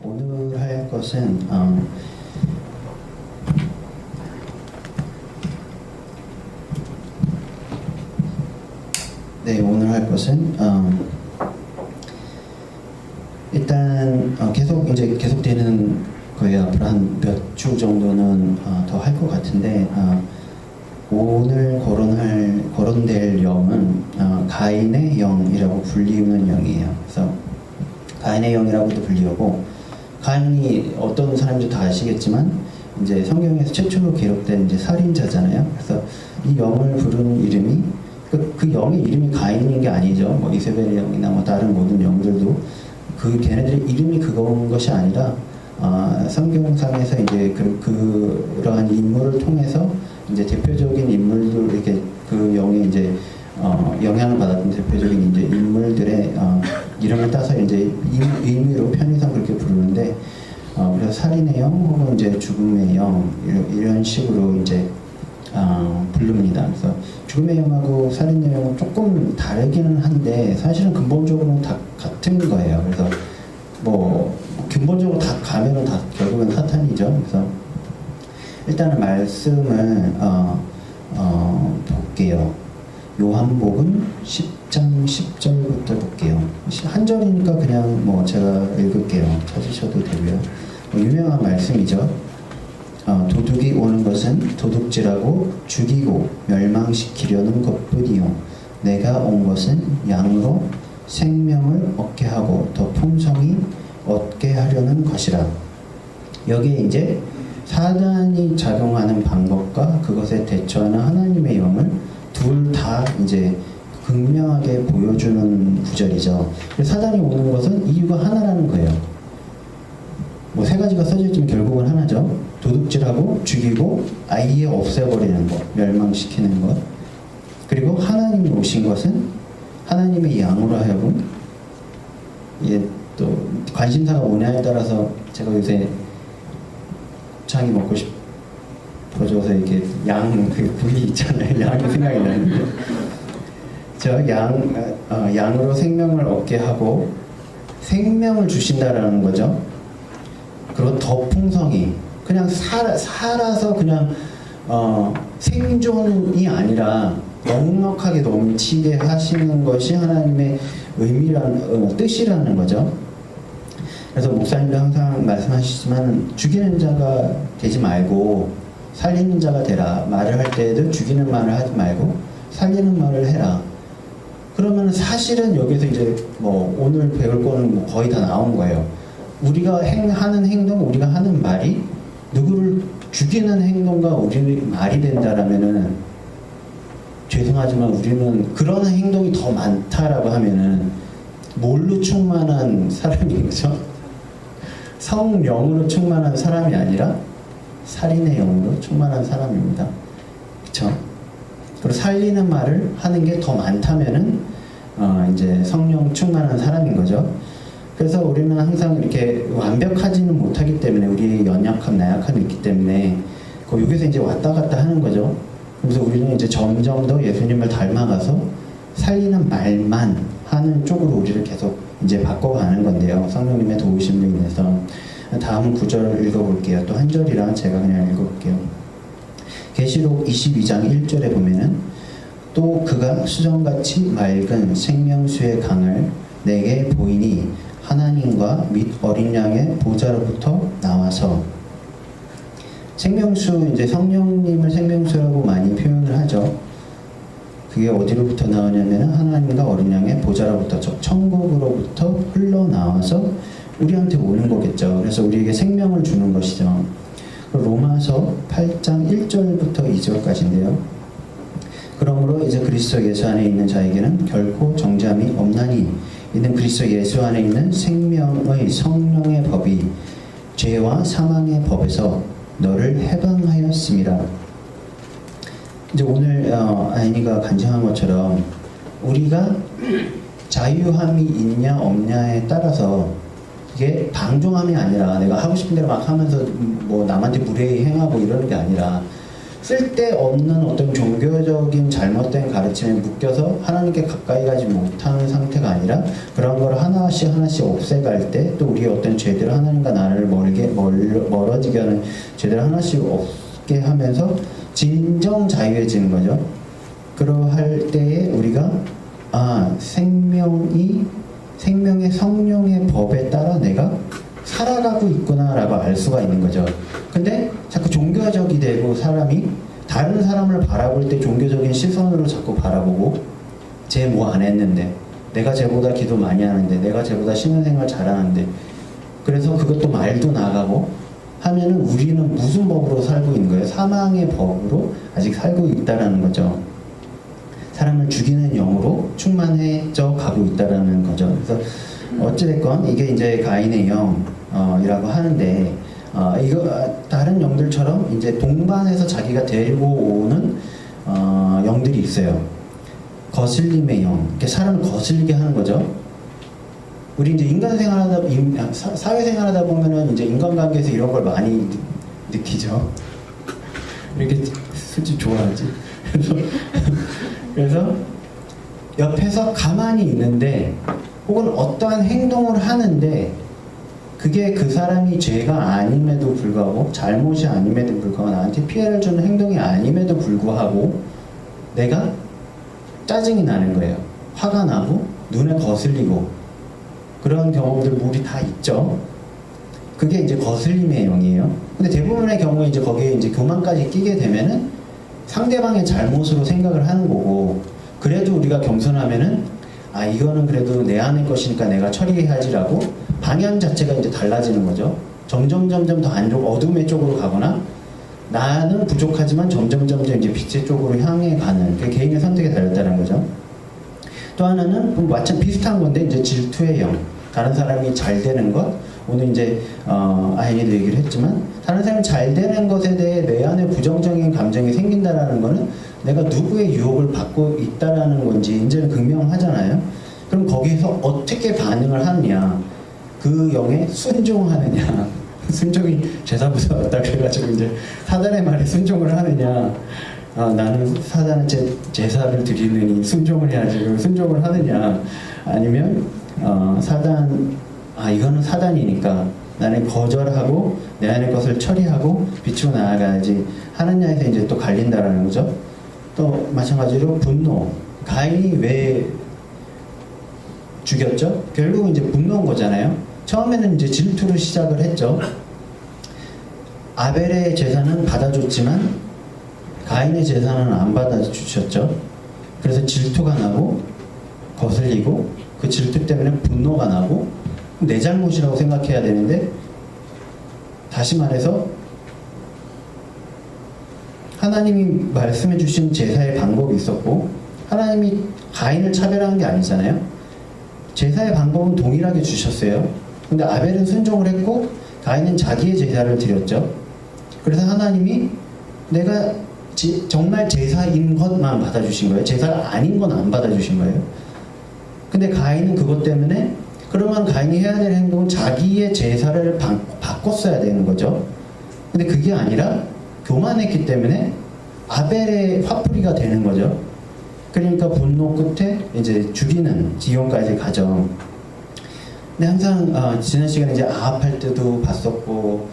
오늘 할 것은 오늘 할 것은 일단 계속되는 거예요. 앞으로 한 몇 주 정도는 더 할 것 같은데 오늘 거론될 영은 가인의 영이라고 불리우는 영이에요. 그래서 가인의 영이라고도 불리우고, 가인이 어떤 사람인지 다 아시겠지만 이제 성경에서 최초로 기록된 이제 살인자잖아요. 그래서 이 영을 부르는 이름이 그 영의 이름이 가인인 게 아니죠. 뭐 이세벨의 영이나 뭐 다른 모든 영들도 걔네들의 이름이 그건 것이 아니라 성경상에서 이제 그러한 인물을 통해서 이제 대표적인 인물들, 이렇게 그 영에 이제 영향을 받았던 대표적인 이제 인물들의 이름을 따서 이제 의미로 편의상 그렇게 부르는데, 그래서 살인의 영 혹은 이제 죽음의 영 이런 식으로 이제 부릅니다. 그래서 죽음의 영하고 살인의 영은 조금 다르기는 한데 사실은 근본적으로는 다 같은 거예요. 그래서 뭐 근본적으로 다 가면은 다 결국은 사탄이죠. 그래서 일단은 말씀을 볼게요. 요한복음 10장 10절부터 볼게요. 한 절이니까 그냥 뭐 제가 읽을게요. 찾으셔도 되고요. 유명한 말씀이죠. 도둑이 오는 것은 도둑질하고 죽이고 멸망시키려는 것뿐이요, 내가 온 것은 양으로 생명을 얻게 하고 더 풍성히 얻게 하려는 것이라. 여기에 이제 사단이 작용하는 방법과 그것에 대처하는 하나님의 영을 둘 다 이제 극명하게 보여주는 구절이죠. 사단이 오는 것은 이유가 하나라는 거예요. 뭐 세 가지가 써져 있지만 결국은 하나죠. 도둑질하고 죽이고 아예 없애버리는 것, 멸망시키는 것. 그리고 하나님이 오신 것은 하나님의 양으로 하여금, 또 관심사가 뭐냐에 따라서 제가 요새 창이 먹고 싶어져서 이렇게 그 부위 있잖아요. 양이 생각이 나는데, 양으로 생명을 얻게 하고 생명을 주신다라는 거죠. 그리고 더 풍성히, 그냥 살아서 그냥 생존이 아니라 넉넉하게 넘치게 하시는 것이 하나님의 뜻이라는 거죠. 그래서 목사님도 항상 말씀하시지만 죽이는 자가 되지 말고 살리는 자가 되라. 말을 할 때에도 죽이는 말을 하지 말고 살리는 말을 해라. 그러면 사실은 여기서 이제 뭐 오늘 배울 거는 뭐 거의 다 나온 거예요. 우리가 하는 행동, 우리가 하는 말이 누구를 죽이는 행동과 우리 말이 된다라면은, 죄송하지만 우리는 그런 행동이 더 많다라고 하면은 뭘로 충만한 사람인 거죠? 성령으로 충만한 사람이 아니라 살인의 영으로 충만한 사람입니다. 그렇죠? 그리고 살리는 말을 하는 게 더 많다면은 이제 성령 충만한 사람인 거죠. 그래서 우리는 항상 이렇게 완벽하지는 못하기 때문에, 우리의 연약함, 나약함이 있기 때문에 여기서 이제 왔다 갔다 하는 거죠. 그래서 우리는 이제 점점 더 예수님을 닮아가서 살리는 말만 하는 쪽으로 우리를 계속 이제 바꿔가는 건데요. 성령님의 도우심으로 인해서. 다음 구절을 읽어볼게요. 또 한 절이라 제가 그냥 읽어볼게요. 계시록 22장 1절에 보면은, 또 그가 수정같이 맑은 생명수의 강을 내게 보이니 하나님과 및 어린 양의 보좌로부터 나와서. 생명수, 이제 성령님을 생명수라고 많이 표현을 하죠. 그게 어디로부터 나오냐면 하나님과 어린 양의 보좌로부터, 천국으로부터 흘러나와서 우리한테 오는 거겠죠. 그래서 우리에게 생명을 주는 것이죠. 로마서 8장 1절부터 2절까지인데요. 그러므로 이제 그리스도 예수 안에 있는 자에게는 결코 정죄함이 없나니, 이는 그리스도 예수 안에 있는 생명의 성령의 법이 죄와 사망의 법에서 너를 해방하였습니다. 이제 오늘 아이니가 간증한 것처럼 우리가 자유함이 있냐 없냐에 따라서, 이게 방종함이 아니라 내가 하고 싶은 대로 막 하면서 뭐 남한테 무례히 행하고 이러는 게 아니라, 쓸데없는 어떤 종교적인 잘못된 가르침에 묶여서 하나님께 가까이 가지 못하는 상태가 아니라 그런 걸 하나씩 하나씩 없애갈 때 또 우리의 어떤 죄들 하나님과 나를 멀어지게 하는 죄들 하나씩 없게 하면서 진정 자유해지는 거죠. 그러할 때에 우리가 생명의 성령의 법에 따라 내가 살아가고 있구나라고 알 수가 있는 거죠. 근데 자꾸 종교적이 되고 사람이 다른 사람을 바라볼 때 종교적인 시선으로 자꾸 바라보고 쟤 뭐 안 했는데, 내가 쟤보다 기도 많이 하는데, 내가 쟤보다 신앙생활 잘하는데, 그래서 그것도 말도 나가고 하면은 우리는 무슨 법으로 살고 있는 거예요? 사망의 법으로 아직 살고 있다라는 거죠. 사람을 죽이는 영으로 충만해져 가고 있다라는 거죠. 그래서 어찌됐건 이게 이제 가인의 영이라고 하는데, 이거 다른 영들처럼 이제 동반해서 자기가 데리고 오는 영들이 있어요. 거슬림의 영, 이렇게 사람을 거슬리게 하는 거죠. 우리 이제 사회생활하다 보면은 이제 인간관계에서 이런 걸 많이 느끼죠. 이렇게 솔직히 좋아하지. 그래서 옆에서 가만히 있는데 혹은 어떠한 행동을 하는데 그게 그 사람이 죄가 아님에도 불구하고, 잘못이 아님에도 불구하고, 나한테 피해를 주는 행동이 아님에도 불구하고 내가 짜증이 나는 거예요. 화가 나고 눈에 거슬리고, 그런 경험들 우리 다 있죠. 그게 이제 거슬림의 영이에요. 근데 대부분의 경우에 이제 거기에 이제 교만까지 끼게 되면은 상대방의 잘못으로 생각을 하는 거고, 그래도 우리가 겸손하면은 이거는 그래도 내 안의 것이니까 내가 처리해야지라고 방향 자체가 이제 달라지는 거죠. 점점 더 안 좋고 어둠의 쪽으로 가거나, 나는 부족하지만 점점 이제 빛의 쪽으로 향해 가는, 그 개인의 선택에 달렸다는 거죠. 또 하나는 마찬가지 비슷한 건데 이제 질투의 영. 다른 사람이 잘 되는 것, 오늘 이제 아이니도 얘기를 했지만 다른 사람이 잘 되는 것에 대해 내 안에 부정적인 감정이 생긴다라는 거는 내가 누구의 유혹을 받고 있다라는 건지 이제는 극명하잖아요. 그럼 거기에서 어떻게 반응을 하느냐, 그 영에 순종하느냐. 순종이 제사부터 왔다 그래가지고 이제 사단의 말에 순종을 하느냐, 나는 사단한테 제사를 드리느니 순종을 해야지, 순종을 하느냐, 아니면 이거는 사단이니까 나는 거절하고 내 안의 것을 처리하고 빛으로 나아가야지 하느냐에서 이제 또 갈린다라는 거죠. 또 마찬가지로 분노. 가인이 왜 죽였죠? 결국은 이제 분노인 거잖아요. 처음에는 이제 질투로 시작을 했죠. 아벨의 제사는 받아줬지만 가인의 제사는 안 받아주셨죠. 그래서 질투가 나고 거슬리고, 그 질투 때문에 분노가 나고, 내 잘못이라고 생각해야 되는데, 다시 말해서 하나님이 말씀해 주신 제사의 방법이 있었고, 하나님이 가인을 차별하는 게 아니잖아요. 제사의 방법은 동일하게 주셨어요. 근데 아벨은 순종을 했고 가인은 자기의 제사를 드렸죠. 그래서 하나님이 내가 정말 제사인 것만 받아주신 거예요. 제사가 아닌 건 안 받아주신 거예요. 근데 가인은 그것 때문에, 그러면 가인이 해야 될 행동은 자기의 제사를 바꿨어야 되는 거죠. 근데 그게 아니라 교만했기 때문에 아벨의 화풀이가 되는 거죠. 그러니까 분노 끝에 이제 죽이는 지경까지 가죠. 근데 항상 지난 시간에 이제 아합할 때도 봤었고,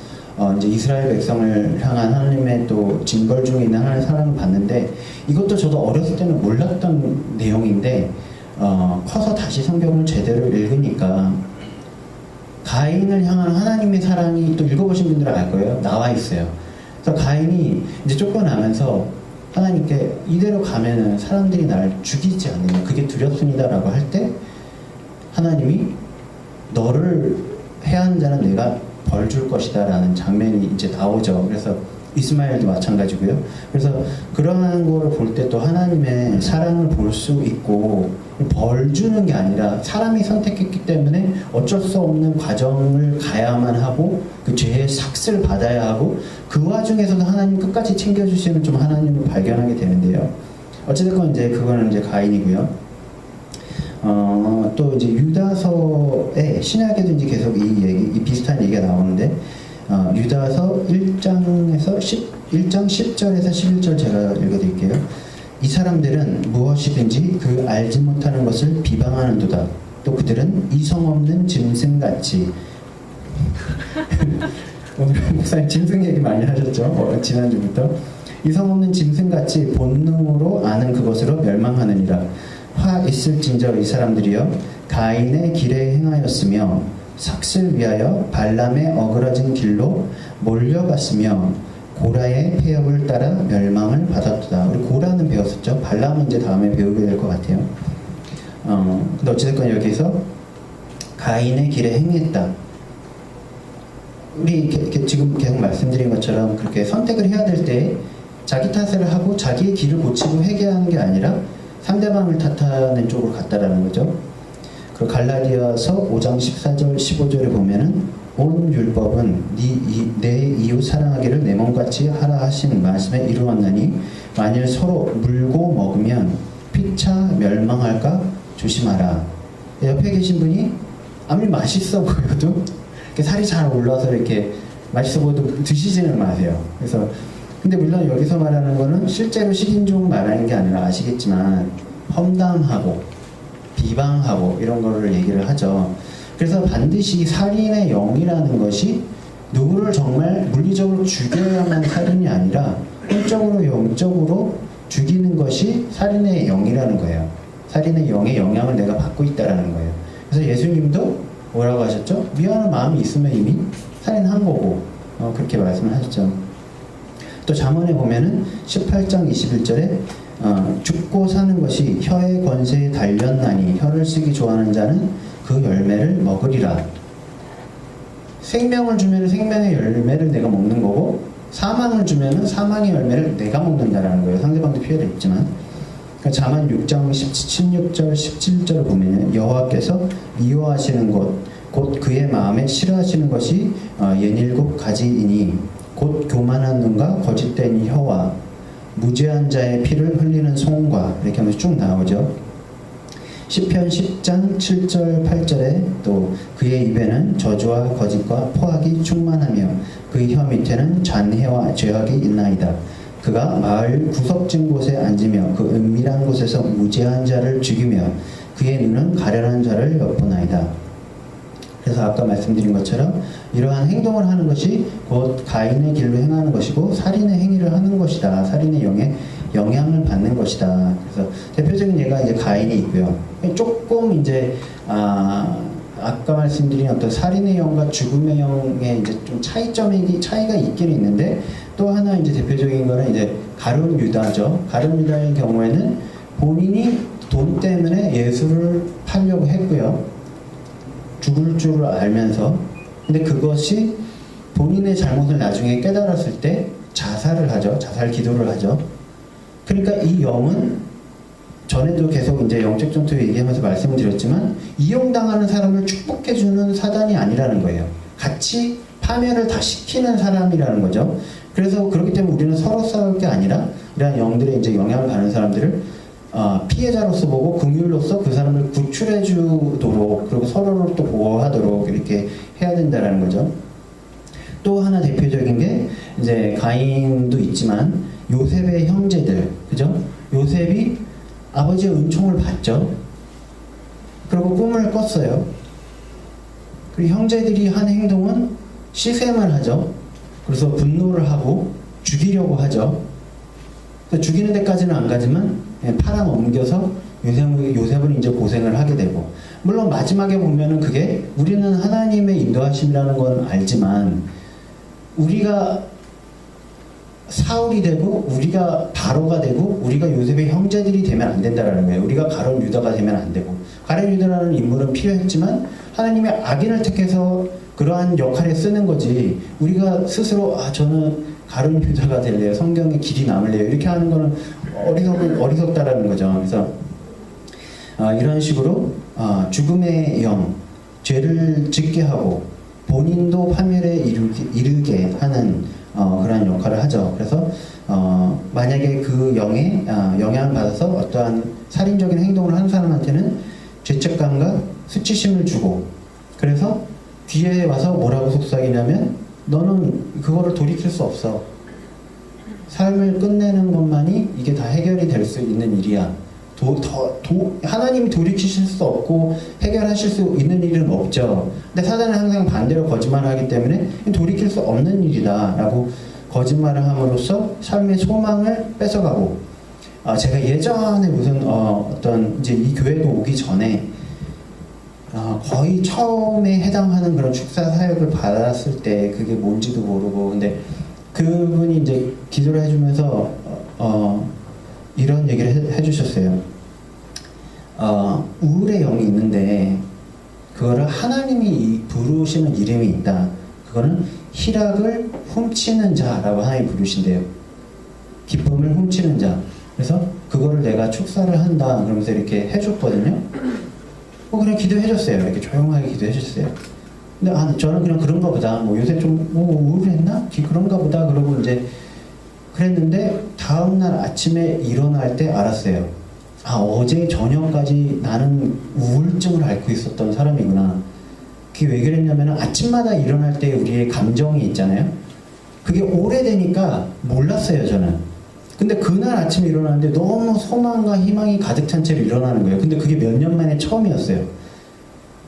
이제 이스라엘 백성을 향한 하나님의 또 징벌 중에 있는 하나님의 사랑을 봤는데, 이것도 저도 어렸을 때는 몰랐던 내용인데 커서 다시 성경을 제대로 읽으니까 가인을 향한 하나님의 사랑이, 또 읽어보신 분들은 알 거예요. 나와 있어요. 그래서 가인이 이제 쫓겨나면서 하나님께 이대로 가면은 사람들이 날 죽이지 않느냐, 그게 두렵습니다라고 할 때 하나님이 너를 해한 자는 내가 벌 줄 것이다 라는 장면이 이제 나오죠. 그래서 이스마엘도 마찬가지고요. 그래서 그러한 거를 볼 때 또 하나님의 사랑을 볼 수 있고, 벌 주는 게 아니라 사람이 선택했기 때문에 어쩔 수 없는 과정을 가야만 하고 그 죄의 삭스를 받아야 하고, 그 와중에서도 하나님 끝까지 챙겨주시는 좀 하나님을 발견하게 되는데요. 어찌됐건 이제 그거는 이제 가인이고요. 또 이제 유다서의 신약에도 이제 계속 이 비슷한 얘기가 나오는데, 유다서 1장 10절에서 11절 제가 읽어드릴게요. 이 사람들은 무엇이든지 그 알지 못하는 것을 비방하는도다. 또 그들은 이성 없는 짐승같이 오늘 목사님 짐승 얘기 많이 하셨죠? 지난주부터. 이성 없는 짐승같이 본능으로 아는 그것으로 멸망하느니라. 화 있을진저 이 사람들이여 가인의 길에 행하였으며 삭슬 위하여 발람의 어그러진 길로 몰려갔으며 고라의 폐역을 따라 멸망을 받았도다. 우리 고라는 배웠었죠. 발람은 이제 다음에 배우게 될 것 같아요. 근데 어찌됐건 여기서 가인의 길에 행했다. 우리 지금 계속 말씀드린 것처럼 그렇게 선택을 해야 될 때 자기 탓을 하고 자기의 길을 고치고 회개하는 게 아니라 상대방을 탓하는 쪽으로 갔다라는 거죠. 그 갈라디아서 5장 14절 15절에 보면은 온 율법은 내 이웃 사랑하기를 내 몸같이 하라 하신 말씀에 이루었나니 만일 서로 물고 먹으면 피차 멸망할까 조심하라. 옆에 계신 분이 아무리 맛있어 보여도 살이 잘 올라서 이렇게 맛있어 보여도 드시지는 마세요. 그래서 근데 물론 여기서 말하는 거는 실제로 식인종 말하는 게 아니라 아시겠지만 험담하고 비방하고 이런 거를 얘기를 하죠. 그래서 반드시 살인의 영이라는 것이 누구를 정말 물리적으로 죽여야만 살인이 아니라 영적으로 영적으로 죽이는 것이 살인의 영이라는 거예요. 살인의 영의 영향을 내가 받고 있다라는 거예요. 그래서 예수님도 뭐라고 하셨죠? 미안한 마음이 있으면 이미 살인한 거고 그렇게 말씀을 하셨죠. 또 잠언에 보면은 18장 21절에 죽고 사는 것이 혀의 권세에 달렸나니 혀를 쓰기 좋아하는 자는 그 열매를 먹으리라. 생명을 주면 생명의 열매를 내가 먹는 거고 사망을 주면 사망의 열매를 내가 먹는다라는 거예요. 상대방도 피해를 입지만. 그러니까 잠언 6장 16절 17절을 보면 여호와께서 미워하시는 곧 그의 마음에 싫어하시는 것이 67가지이니 곧 교만한 눈과 거짓된 혀와 무죄한 자의 피를 흘리는 손과 이렇게 하면서 쭉 나오죠. 시편 10장 7절 8절에 또 그의 입에는 저주와 거짓과 포악이 충만하며 그의 혀 밑에는 잔해와 죄악이 있나이다. 그가 마을 구석진 곳에 앉으며 그 은밀한 곳에서 무죄한 자를 죽이며 그의 눈은 가련한 자를 엿보나이다. 그래서 아까 말씀드린 것처럼 이러한 행동을 하는 것이 곧 가인의 길로 행하는 것이고 살인의 행위를 하는 것이다. 살인의 영에 영향을 받는 것이다. 그래서 대표적인 예가 이제 가인이 있고요. 조금 이제 아까 말씀드린 어떤 살인의 영과 죽음의 영의 이제 좀 차이가 있긴 있는데 또 하나 이제 대표적인 거는 이제 가룟 유다죠. 가룟 유다의 경우에는 본인이 돈 때문에 예수를 팔려고 했고요. 죽을 줄 알면서 근데 그것이 본인의 잘못을 나중에 깨달았을 때 자살을 하죠. 자살 기도를 하죠. 그러니까 이 영은 전에도 계속 이제 영적 전투 얘기하면서 말씀을 드렸지만 이용당하는 사람을 축복해주는 사단이 아니라는 거예요. 같이 파멸을 다 시키는 사람이라는 거죠. 그래서 그렇기 때문에 우리는 서로 싸울 게 아니라 이런 영들의 이제 영향을 받는 사람들을 피해자로서 보고 긍휼로서 그 사람을 구출해 주도록 그리고 서로를 또 보호하도록 이렇게 해야 된다는 거죠. 또 하나 대표적인 게 이제 가인도 있지만 요셉의 형제들, 그죠? 요셉이 아버지의 은총을 받죠. 그리고 꿈을 꿨어요. 그리고 형제들이 한 행동은 시샘을 하죠. 그래서 분노를 하고 죽이려고 하죠. 죽이는 데까지는 안 가지만 팔아넘겨서 요셉은 이제 고생을 하게 되고 물론 마지막에 보면은 그게 우리는 하나님의 인도하심이라는 건 알지만 우리가 사울이 되고 우리가 바로가 되고 우리가 요셉의 형제들이 되면 안 된다라는 거예요. 우리가 가룟 유다가 되면 안 되고 가룟 유다라는 인물은 필요했지만 하나님의 악인을 택해서 그러한 역할에 쓰는 거지 우리가 스스로 저는 가룟 유다가 될래요. 성경의 길이 남을래요. 이렇게 하는 거는 어리석다라는 거죠. 그래서 이런 식으로 죽음의 영, 죄를 짓게 하고 본인도 파멸에 이르게 하는 그런 역할을 하죠. 그래서 만약에 그 영에 영향을 받아서 어떠한 살인적인 행동을 하는 사람한테는 죄책감과 수치심을 주고 그래서 뒤에 와서 뭐라고 속삭이냐면 너는 그거를 돌이킬 수 없어. 삶을 끝내는 것만이 이게 다 해결이 될 수 있는 일이야. 하나님이 돌이키실 수 없고 해결하실 수 있는 일은 없죠. 근데 사단은 항상 반대로 거짓말을 하기 때문에 돌이킬 수 없는 일이다 라고 거짓말을 함으로써 삶의 소망을 뺏어가고, 제가 예전에 무슨 어떤 이제 이 교회도 오기 전에 거의 처음에 해당하는 그런 축사 사역을 받았을 때 그게 뭔지도 모르고, 근데 그분이 이제 기도를 해주면서 이런 얘기를 해주셨어요. 우울의 영이 있는데 그거를 하나님이 부르시는 이름이 있다. 그거는 희락을 훔치는 자라고 하나님이 부르신대요. 기쁨을 훔치는 자. 그래서 그거를 내가 축사를 한다 그러면서 이렇게 해줬거든요. 그냥 기도해줬어요. 이렇게 조용하게 기도해줬어요. 근데 저는 그냥 그런가 보다. 뭐 요새 좀 우울했나? 그런가 보다. 그러고 이제 그랬는데 다음날 아침에 일어날 때 알았어요. 어제 저녁까지 나는 우울증을 앓고 있었던 사람이구나. 그게 왜 그랬냐면 아침마다 일어날 때 우리의 감정이 있잖아요. 그게 오래되니까 몰랐어요, 저는. 근데 그날 아침에 일어났는데 너무 소망과 희망이 가득 찬 채로 일어나는 거예요. 근데 그게 몇 년 만에 처음이었어요.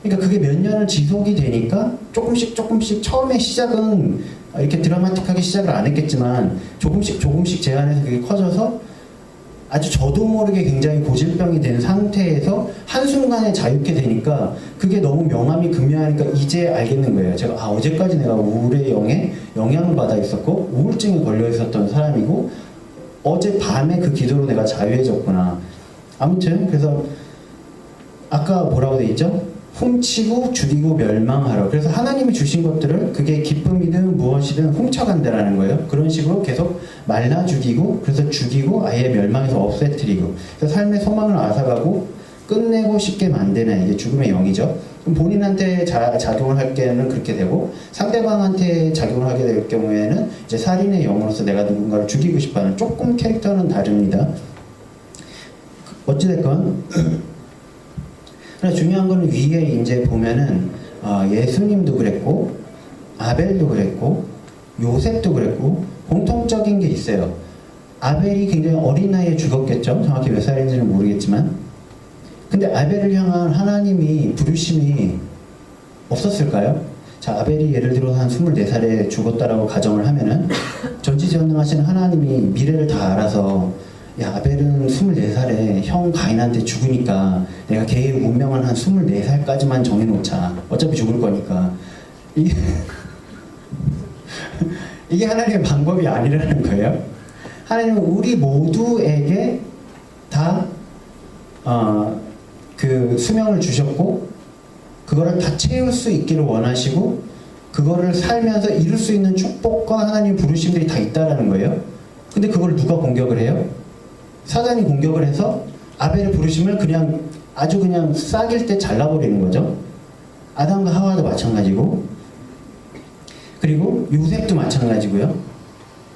그러니까 그게 몇 년을 지속이 되니까 조금씩 처음에 시작은 이렇게 드라마틱하게 시작을 안 했겠지만 조금씩 제 안에서 그게 커져서 아주 저도 모르게 굉장히 고질병이 된 상태에서 한순간에 자유케 되니까 그게 너무 명암이 극명하니까 이제 알겠는 거예요. 제가 어제까지 내가 우울의 영에 영향을 받아 있었고 우울증에 걸려 있었던 사람이고 어제 밤에 그 기도로 내가 자유해졌구나. 아무튼 그래서 아까 뭐라고 돼 있죠? 훔치고 죽이고 멸망하라. 그래서 하나님이 주신 것들을 그게 기쁨이든 무엇이든 훔쳐간다라는 거예요. 그런 식으로 계속 말라 죽이고 그래서 죽이고 아예 멸망해서 없애뜨리고 그래서 삶의 소망을 앗아가고 끝내고 쉽게 만드는 이게 죽음의 영이죠. 본인한테 작용을 할 때는 그렇게 되고 상대방한테 작용을 하게 될 경우에는 이제 살인의 영으로서 내가 누군가를 죽이고 싶어하는 조금 캐릭터는 다릅니다. 어찌됐건 중요한 거는 위에 이제 보면은 예수님도 그랬고 아벨도 그랬고 요셉도 그랬고 공통적인 게 있어요. 아벨이 굉장히 어린 나이에 죽었겠죠. 정확히 몇 살인지는 모르겠지만 근데 아벨을 향한 하나님이 부르심이 없었을까요? 자, 아벨이 예를 들어 한 24살에 죽었다라고 가정을 하면은 전지전능하신 하나님이 미래를 다 알아서 야, 아벨은 24살에 형 가인한테 죽으니까 내가 걔의 운명은 한 24살까지만 정해놓자. 어차피 죽을 거니까. 이게 하나님의 방법이 아니라는 거예요. 하나님은 우리 모두에게 다 그 수명을 주셨고 그거를 다 채울 수 있기를 원하시고 그거를 살면서 이룰 수 있는 축복과 하나님의 부르심들이 다 있다라는 거예요. 근데 그걸 누가 공격을 해요? 사단이 공격을 해서 아벨의 부르심을 그냥 아주 그냥 싹일 때 잘라버리는 거죠. 아담과 하와도 마찬가지고 그리고 요셉도 마찬가지고요.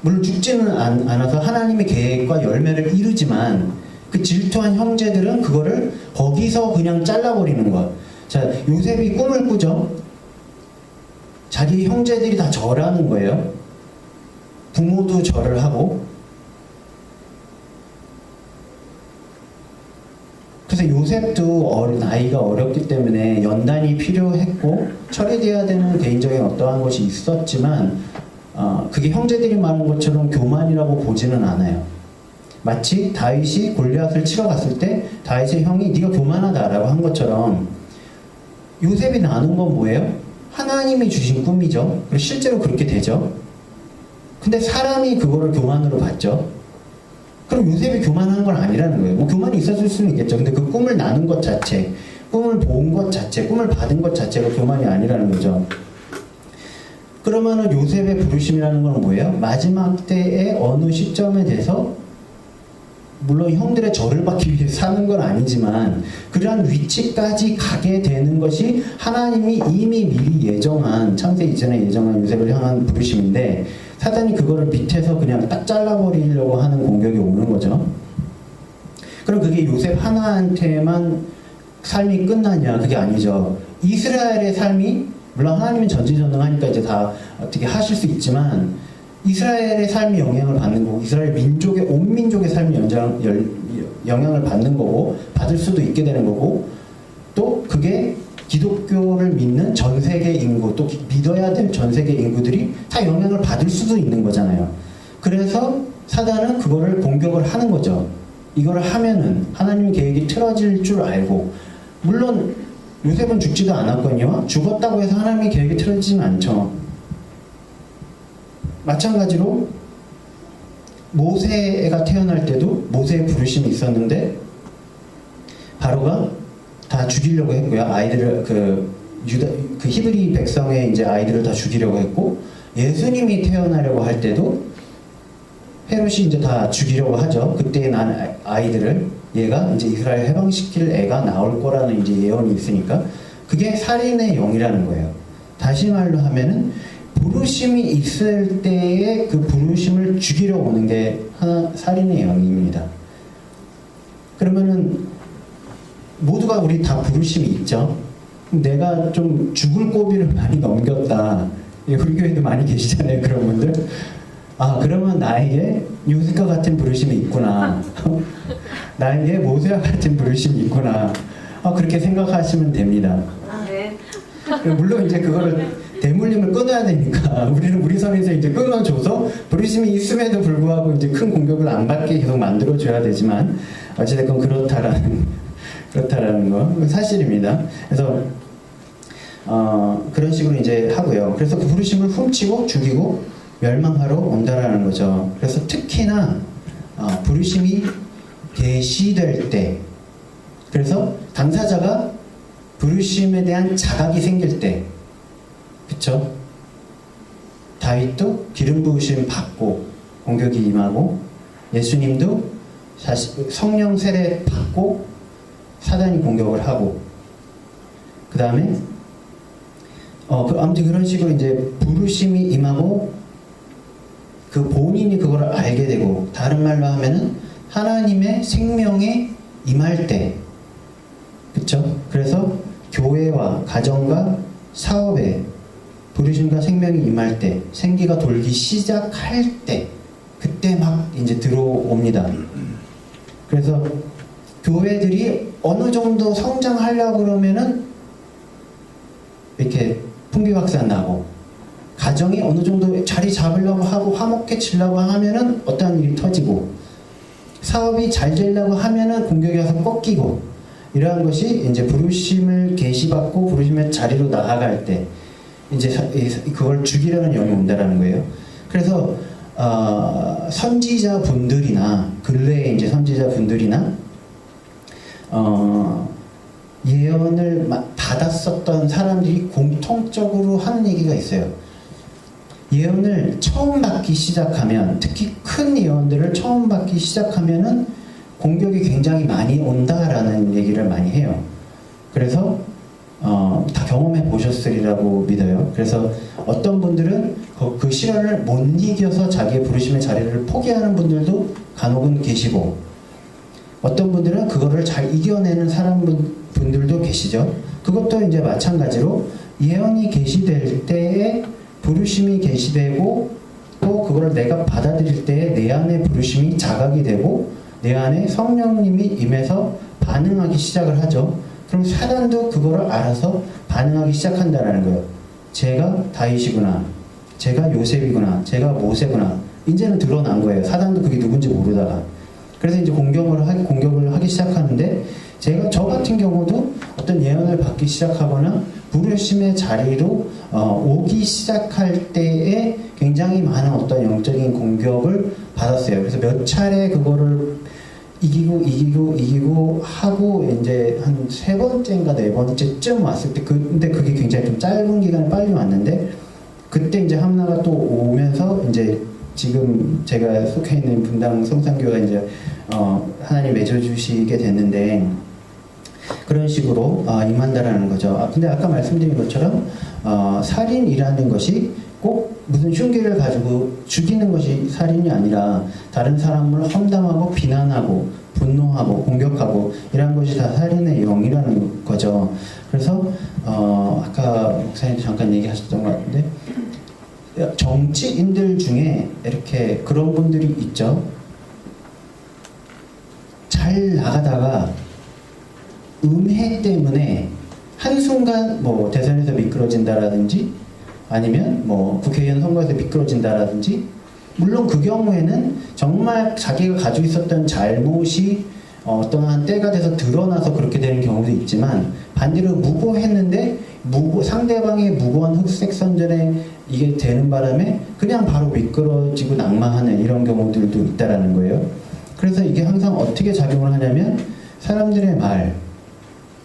물론 죽지는 않아서 하나님의 계획과 열매를 이루지만 그 질투한 형제들은 그거를 거기서 그냥 잘라버리는 거야. 자, 요셉이 꿈을 꾸죠. 자기 형제들이 다 절하는 거예요. 부모도 절을 하고 그래서 요셉도 나이가 어렸기 때문에 연단이 필요했고 처리돼야 되는 개인적인 어떠한 것이 있었지만 그게 형제들이 말한 것처럼 교만이라고 보지는 않아요. 마치 다윗이 골리앗을 치러 갔을 때 다윗의 형이 네가 교만하다라고 한 것처럼 요셉이 나눈 건 뭐예요? 하나님이 주신 꿈이죠. 그리고 실제로 그렇게 되죠. 근데 사람이 그거를 교만으로 봤죠. 그럼 요셉이 교만한 건 아니라는 거예요. 뭐 교만이 있었을 수는 있겠죠. 근데 그 꿈을 나눈 것 자체, 꿈을 본 것 자체, 꿈을 받은 것 자체가 교만이 아니라는 거죠. 그러면은 요셉의 부르심이라는 건 뭐예요? 마지막 때의 어느 시점에 대해서 물론 형들의 절을 받기 위해 사는 건 아니지만 그러한 위치까지 가게 되는 것이 하나님이 이미 미리 예정한 창세 이전에 예정한 요셉을 향한 부르심인데 사단이 그거를 밑에서 그냥 딱 잘라버리려고 하는 공격이 오는 거죠. 그럼 그게 요셉 하나한테만 삶이 끝나냐? 그게 아니죠. 이스라엘의 삶이 물론 하나님은 전지전능하니까 이제 다 어떻게 하실 수 있지만 이스라엘의 삶이 영향을 받는 거고 이스라엘 민족의 온 민족의 삶이 영향을 받는 거고 받을 수도 있게 되는 거고 또 그게 기독교를 믿는 전 세계 인구 또 믿어야 될 전 세계 인구들이 다 영향을 받을 수도 있는 거잖아요. 그래서 사단은 그거를 공격을 하는 거죠. 이거를 하면은 하나님의 계획이 틀어질 줄 알고 물론 요셉은 죽지도 않았거든요. 죽었다고 해서 하나님의 계획이 틀어지진 않죠. 마찬가지로 모세가 태어날 때도 모세의 부르심이 있었는데 바로가 다 죽이려고 했고요. 아이들을 그 히브리 백성의 이제 아이들을 다 죽이려고 했고 예수님이 태어나려고 할 때도 헤롯이 이제 다 죽이려고 하죠. 그때 난 아이들을 얘가 이제 이스라엘 해방시킬 애가 나올 거라는 이제 예언이 있으니까 그게 살인의 영이라는 거예요. 다시 말로 하면은 부르심이 있을 때에 그 부르심을 죽이려 오는 게 살인의 영입니다. 그러면은 모두가 우리 다 부르심이 있죠. 내가 좀 죽을 고비를 많이 넘겼다. 우리 교회도 많이 계시잖아요. 그런 분들. 아 그러면 나에게 요셉과 같은 부르심이 있구나. 나에게 모세와 같은 부르심이 있구나. 그렇게 생각하시면 됩니다. 네. 물론 이제 그거를 대물림을 끊어야 되니까 우리는 우리 선에서 이제 끊어줘서 부르심이 있음에도 불구하고 이제 큰 공격을 안 받게 계속 만들어줘야 되지만 어찌됐건 그렇다라는 거 사실입니다. 그래서 그런 식으로 이제 하고요. 그래서 그 부르심을 훔치고 죽이고 멸망하러 온다라는 거죠. 그래서 특히나 부르심이 계시될 때, 그래서 당사자가 부르심에 대한 자각이 생길 때, 그쵸? 다윗도 기름 부으심 받고 공격이 임하고 예수님도 성령 세례 받고 사단이 공격을 하고 그 다음에 아무튼 그런 식으로 이제 부르심이 임하고 그 본인이 그걸 알게 되고 다른 말로 하면은 하나님의 생명에 임할 때 그쵸? 그래서 교회와 가정과 사업에 부르심과 생명이 임할 때 생기가 돌기 시작할 때 그때 막 이제 들어옵니다. 그래서 교회들이 어느 정도 성장하려고 그러면은 이렇게 풍비박산 나고 가정이 어느 정도 자리 잡으려고 하고 화목해지려고 하면은 어떠한 일이 터지고 사업이 잘 되려고 하면은 공격이 와서 꺾이고 이러한 것이 이제 부르심을 계시받고 부르심의 자리로 나아갈 때 이제 그걸 죽이려는 영이 온다라는 거예요. 그래서 선지자 분들이나 근래에 이제 선지자 분들이나 예언을 받았었던 사람들이 공통적으로 하는 얘기가 있어요. 예언을 처음 받기 시작하면, 특히 큰 예언들을 처음 받기 시작하면은 공격이 굉장히 많이 온다라는 얘기를 많이 해요. 그래서 다 경험해 보셨으리라고 믿어요. 그래서 어떤 분들은 그 시련을 못 이겨서 자기의 부르심의 자리를 포기하는 분들도 간혹은 계시고, 어떤 분들은 그거를 잘 이겨내는 분들도 계시죠. 그것도 이제 마찬가지로 예언이 계시될 때에 부르심이 계시되고 또 그걸 내가 받아들일 때에 내 안에 부르심이 자각이 되고 내 안에 성령님이 임해서 반응하기 시작을 하죠. 그럼 사단도 그거를 알아서 반응하기 시작한다는 거예요. 제가 다윗이구나, 제가 요셉이구나, 제가 모세구나. 이제는 드러난 거예요. 사단도 그게 누군지 모르다가. 그래서 이제 공격을 하기 시작하는데, 저 같은 경우도 어떤 예언을 받기 시작하거나 부르심의 자리로 오기 시작할 때에 굉장히 많은 어떤 영적인 공격을 받았어요. 그래서 몇 차례 그거를 이기고 하고 이제 한 3번째인가 4번째쯤 왔을 때, 근데 그게 굉장히 좀 짧은 기간에 빨리 왔는데, 그때 이제 함나가 또 오면서 이제 지금 제가 속해 있는 분당 성산교가 이제 하나님 맺어주시게 됐는데, 그런 식으로 임한다라는 거죠. 근데 아까 말씀드린 것처럼 살인이라는 것이 꼭 무슨 흉기를 가지고 죽이는 것이 살인이 아니라 다른 사람을 험담하고 비난하고 분노하고 공격하고 이런 것이 다 살인의 영이라는 거죠. 그래서 아까 목사님도 잠깐 얘기하셨던 것 같은데, 정치인들 중에 이렇게 그런 분들이 있죠. 잘 나가다가 음해 때문에 한순간 뭐 대선에서 미끄러진다라든지 아니면 뭐 국회의원 선거에서 미끄러진다라든지, 물론 그 경우에는 정말 자기가 가지고 있었던 잘못이 어떠한 때가 돼서 드러나서 그렇게 되는 경우도 있지만, 반대로 무고했는데 상대방의 무고한 흑색 선전에 이게 되는 바람에 그냥 바로 미끄러지고 낙마하는 이런 경우들도 있다라는 거예요. 그래서 이게 항상 어떻게 작용을 하냐면 사람들의 말.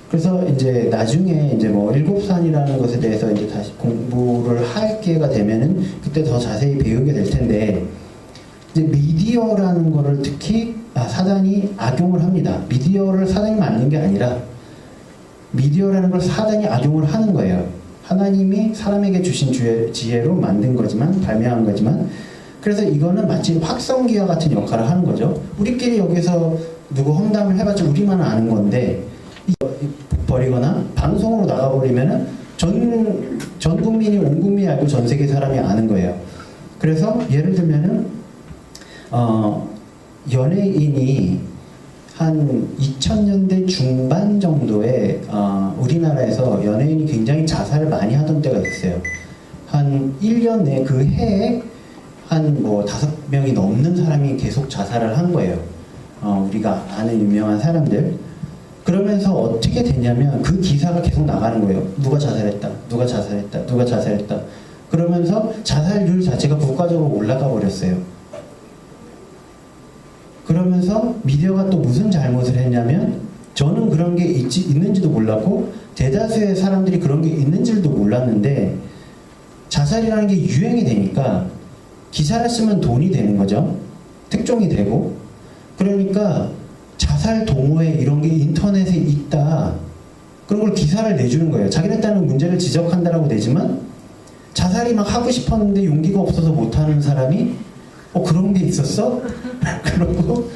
그래서 이제 나중에 이제 뭐 일곱산이라는 것에 대해서 이제 다시 공부를 할 기회가 되면은 그때 더 자세히 배우게 될 텐데, 이제 미디어라는 거를 특히 사단이 악용을 합니다. 미디어를 사단이 만든 게 아니라 미디어라는 걸 사단이 악용을 하는 거예요. 하나님이 사람에게 주신 지혜로 만든 거지만, 발명한 거지만, 그래서 이거는 마치 확성기와 같은 역할을 하는 거죠. 우리끼리 여기서 누구 험담을 해봤자 우리만 아는 건데, 버리거나 방송으로 나가버리면은 전 국민이, 온 국민이 알고 전 세계 사람이 아는 거예요. 그래서 예를 들면은 연예인이 한 2000년대 중반 정도에 우리나라에서 연예인이 굉장히 자살을 많이 하던 때가 있어요. 한 1년 내 그 해에 한 뭐 5명이 넘는 사람이 계속 자살을 한 거예요. 우리가 아는 유명한 사람들. 그러면서 어떻게 됐냐면 그 기사가 계속 나가는 거예요. 누가 자살했다, 누가 자살했다, 누가 자살했다. 그러면서 자살률 자체가 국가적으로 올라가 버렸어요. 그러면서 미디어가 또 무슨 잘못을 했냐면, 저는 그런 게 있는지도 몰랐고 대다수의 사람들이 그런 게 있는지도 몰랐는데, 자살이라는 게 유행이 되니까 기사를 쓰면 돈이 되는 거죠. 특종이 되고. 그러니까 자살 동호회 이런 게 인터넷에 있다, 그런 걸 기사를 내주는 거예요. 자기네들은 문제를 지적한다라고 내지만, 자살이 막 하고 싶었는데 용기가 없어서 못하는 사람이 그런 게 있었어? 그러고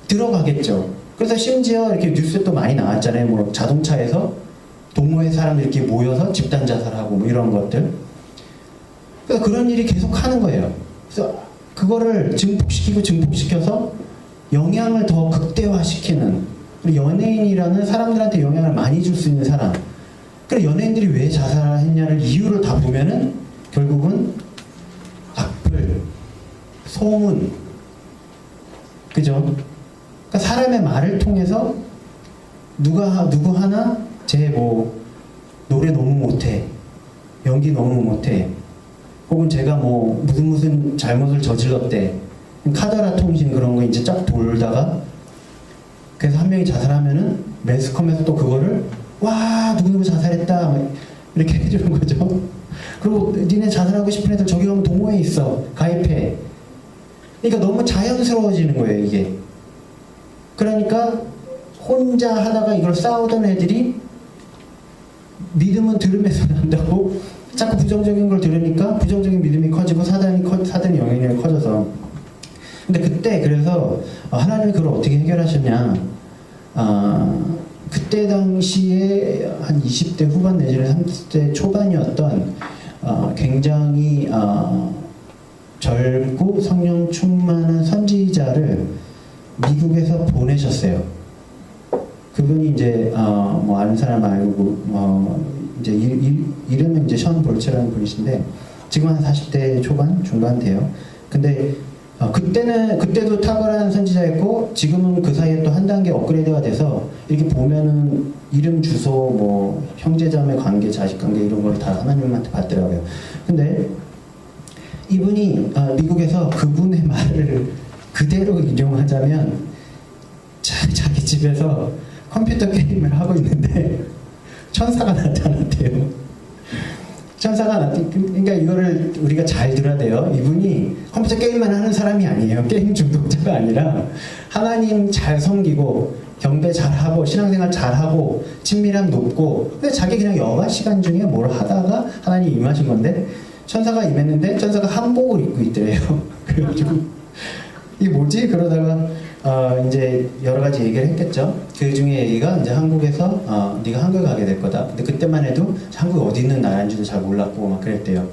들어가겠죠. 그래서 심지어 이렇게 뉴스에 또 많이 나왔잖아요. 뭐 자동차에서 동호회 사람들이 이렇게 모여서 집단 자살하고 뭐 이런 것들. 그래서 그런 일이 계속 하는 거예요. 그래서 그거를 증폭시켜서 영향을 더 극대화시키는, 연예인이라는 사람들한테 영향을 많이 줄 수 있는 사람. 그래, 연예인들이 왜 자살했냐를 이유를 다 보면은 결국은 악플, 소문, 그죠? 그러니까 사람의 말을 통해서 누구 하나 쟤 뭐 노래 너무 못해, 연기 너무 못해, 혹은 제가 뭐 무슨 잘못을 저질렀대, 카더라 통신 그런 거 이제 쫙 돌다가, 그래서 한 명이 자살하면은 매스컴에서 또 그거를 와 누구누구 자살했다 이렇게 해주는 거죠. 그리고 니네 자살하고 싶은 애들 저기 가면 동호회 있어, 가입해. 그러니까 너무 자연스러워지는 거예요, 이게. 그러니까 혼자 하다가 이걸 싸우던 애들이 믿음은 들음에서 난다고 자꾸 부정적인 걸 들으니까 부정적인 믿음이 커지고 사단의 영향력이 커져서. 근데 그때 그래서 하나님이 그걸 어떻게 해결하셨냐, 그때 당시에 한 20대 후반 내지는 30대 초반이었던 굉장히 젊고 성령 충만한 선지자를 미국에서 보내셨어요. 그분이 이제 뭐 아는 사람 알고 이제 이름은 이제 션 볼츠라는 분이신데, 지금 한 40대 초반 중반 돼요. 근데 그때도 탁월한 선지자였고, 지금은 그 사이에 또 한 단계 업그레이드가 돼서 이렇게 보면은 이름, 주소, 뭐 형제자매 관계, 자식 관계 이런 걸 다 하나님한테 받더라고요. 근데 이분이 미국에서 그분의 말을 그대로 인용하자면, 자기 집에서 컴퓨터 게임을 하고 있는데 천사가 나타났대요. 그러니까 이거를 우리가 잘 들어야 돼요. 이분이 컴퓨터 게임만 하는 사람이 아니에요. 게임 중독자가 아니라 하나님 잘 섬기고 경배 잘하고 신앙생활 잘하고 친밀함 높고, 근데 자기 그냥 여가 시간 중에 뭘 하다가 하나님 임하신 건데, 천사가 임했는데 천사가 한복을 입고 있더래요. 그래가지고 이게 뭐지? 그러다가 이제 여러 가지 얘기를 했겠죠. 그 중에 얘기가 이제 한국에서 네가 한국 가게 될 거다. 근데 그때만 해도 한국 어디 있는 나라인지도 잘 몰랐고 막 그랬대요.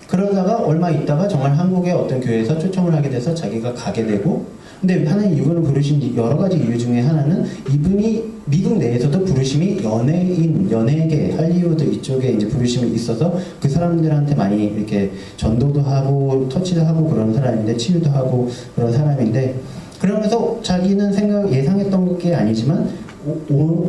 그러다가 얼마 있다가 정말 한국의 어떤 교회에서 초청을 하게 돼서 자기가 가게 되고, 근데 하나님 이분을 부르신 여러 가지 이유 중에 하나는 이분이 미국 내에서도 부르심이 연예계, 할리우드 이쪽에 이제 부르심이 있어서 그 사람들한테 많이 이렇게 전도도 하고 터치도 하고 그런 사람인데, 치유도 하고 그런 사람인데, 그러면서 자기는 예상했던 게 아니지만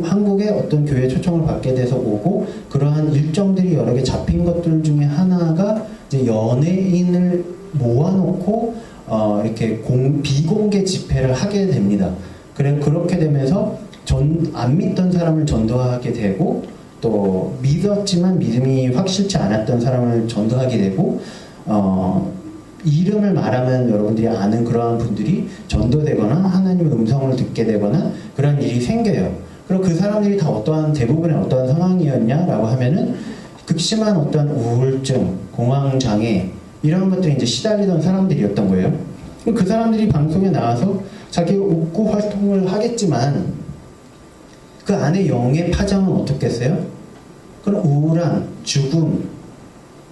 한국의 어떤 교회 초청을 받게 돼서 오고, 그러한 일정들이 여러 개 잡힌 것들 중에 하나가 이제 연예인을 모아놓고 이렇게 비공개 집회를 하게 됩니다. 그렇게 되면서 안 믿던 사람을 전도하게 되고, 또 믿었지만 믿음이 확실치 않았던 사람을 전도하게 되고, 이름을 말하면 여러분들이 아는 그러한 분들이 전도되거나 하나님의 음성을 듣게 되거나 그런 일이 생겨요. 그리고 그 사람들이 다 대부분의 어떠한 상황이었냐라고 하면은 극심한 어떤 우울증, 공황장애 이런 것들이 이제 시달리던 사람들이었던 거예요. 그 사람들이 방송에 나와서 자기가 웃고 활동을 하겠지만 그 안에 영의 파장은 어떻겠어요? 그런 우울함, 죽음,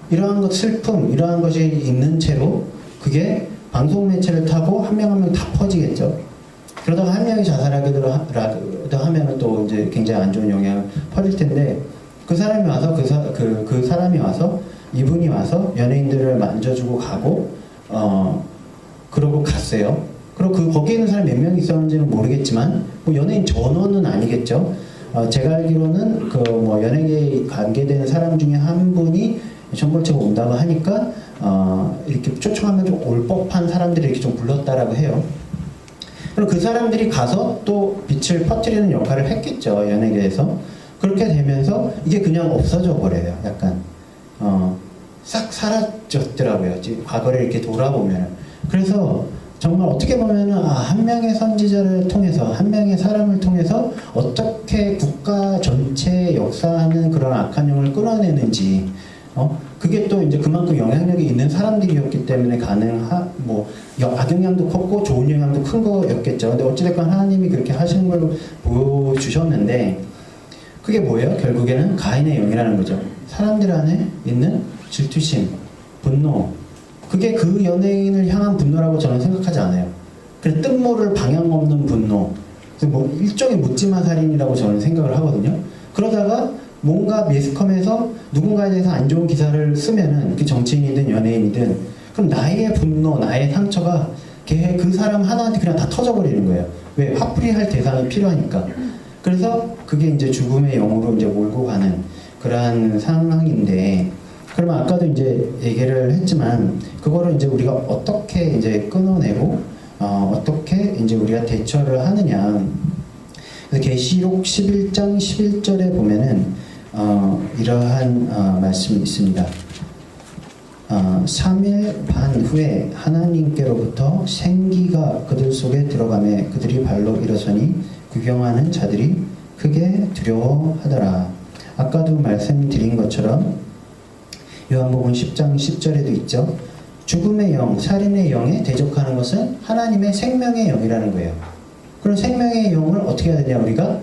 이러한 것, 슬픔, 이러한 것이 있는 채로 그게 방송 매체를 타고 한 명 한 명 다 퍼지겠죠. 그러다가 한 명이 자살하기도 하면 또 이제 굉장히 안 좋은 영향을 퍼질 텐데, 그 사람이 와서 그 사람이 와서 이분이 와서 연예인들을 만져주고 가고 그러고 갔어요. 그리고 거기에 있는 사람이 몇 명 있었는지는 모르겠지만 뭐 연예인 전원은 아니겠죠. 제가 알기로는 연예계에 관계되는 사람 중에 한 분이 정벌체가 온다고 하니까 이렇게 초청하면 좀 올 법한 사람들이 이렇게 좀 불렀다라고 해요. 그럼 그 사람들이 가서 또 빛을 퍼뜨리는 역할을 했겠죠, 연예계에서. 그렇게 되면서 이게 그냥 없어져 버려요. 약간 싹 사라졌더라고요. 과거를 이렇게 돌아보면. 그래서 정말 어떻게 보면은 한 명의 선지자를 통해서, 한 명의 사람을 통해서 어떻게 국가 전체에 역사하는 그런 악한 영을 끌어내는지, 그게 또 이제 그만큼 영향력이 있는 사람들이었기 때문에 악영향도 컸고 좋은 영향도 큰 거였겠죠. 근데 어찌됐건 하나님이 그렇게 하시는 걸 보여주셨는데, 그게 뭐예요? 결국에는 가인의 영이라는 거죠. 사람들 안에 있는 질투심, 분노, 그게 그 연예인을 향한 분노라고 저는 생각하지 않아요. 그래서 뜬모를 방향 없는 분노, 일종의 묻지마 살인이라고 저는 생각을 하거든요. 그러다가 뭔가 매스컴에서 누군가에 대해서 안 좋은 기사를 쓰면은, 그 정치인이든 연예인이든, 그럼 나의 분노, 나의 상처가 그 사람 하나한테 그냥 다 터져버리는 거예요. 왜? 화풀이할 대상이 필요하니까. 그래서 그게 이제 죽음의 영으로 이제 몰고 가는 그러한 상황인데, 그러면 아까도 이제 얘기를 했지만, 그거를 이제 우리가 어떻게 이제 끊어내고, 어떻게 이제 우리가 대처를 하느냐. 그래서 계시록 11장 11절에 보면은, 이러한 말씀이 있습니다. 3일 반 후에 하나님께로부터 생기가 그들 속에 들어가매 그들이 발로 일어서니 구경하는 자들이 크게 두려워하더라. 아까도 말씀드린 것처럼 요한복음 10장 10절에도 있죠. 죽음의 영, 살인의 영에 대적하는 것은 하나님의 생명의 영이라는 거예요. 그럼 생명의 영을 어떻게 해야 되냐, 우리가?